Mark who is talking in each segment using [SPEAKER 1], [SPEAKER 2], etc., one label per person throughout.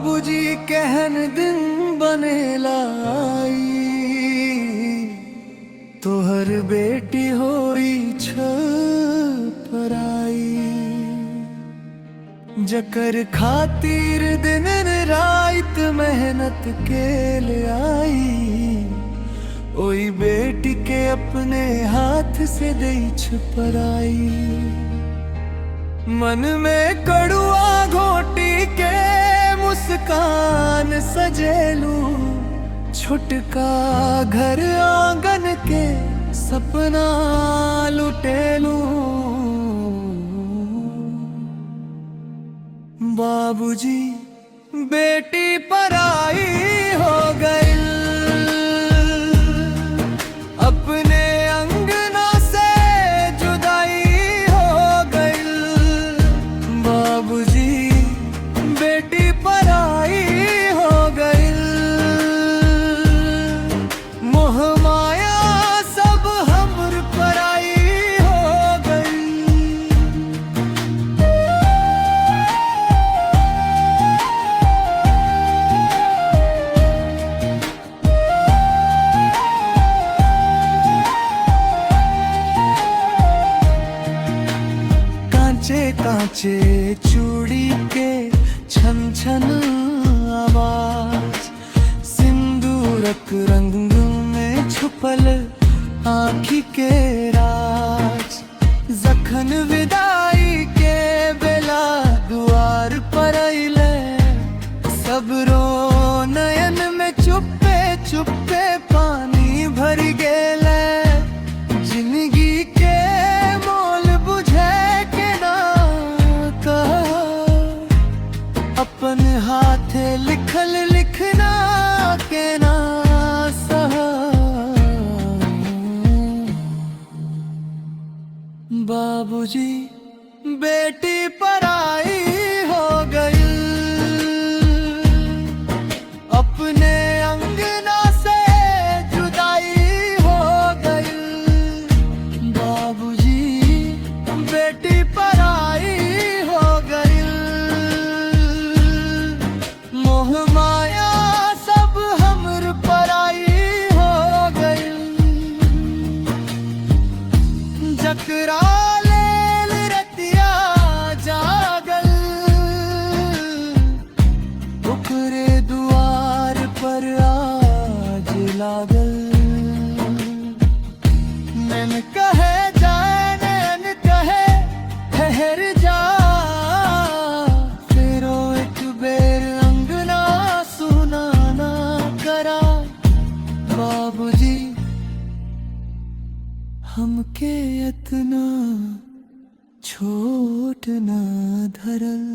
[SPEAKER 1] बाबूजी कहन दिन बने लाई, तोहर बेटी होई छपराई। जकर खातिर दिन रात मेहनत के ले आई, ओई बेटी के अपने हाथ से दे छपराई। मन में कड़ुआ घोटी के मुस्कान सजेलू, छुटका घर आंगन के सपना लुटेलू। बाबूजी बेटी पराई हो गई, अपने अंगना से जुदाई हो गई। बाबूजी बेटी पराई हो गई, मोह माया सब हमर पराई हो गई। कांचे कांचे चूड़ी के छन छन आवाज, सिंदूरक रंग में छुपल आँखी के राज। जखन विदाई के बेला दुआर पर अइले, सबरो नयन में चुप्पे चुप्पे पानी भर गेले। जिंदगी के मोल बुझे के ना कहा, अपन हाथे लिखल लिखना के ना सहा। बाबूजी बेटी पराई हो गई, अपने अंगना से जुदाई हो गई। बाबूजी बेटी पराई हो गई, मोह माया सब हमर पराई हो गई। जकरा लेल रतिया जागल, ओकरे दुआर पर आज लागल। नैन कहे जाए नैन कहे ठहर जा, फेरो एक बेर अंगना सुनाना करा। बाबूजी हमके इतना छोट ना धरल।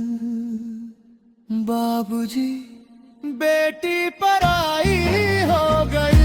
[SPEAKER 1] बाबूजी बेटी पराई हो गई।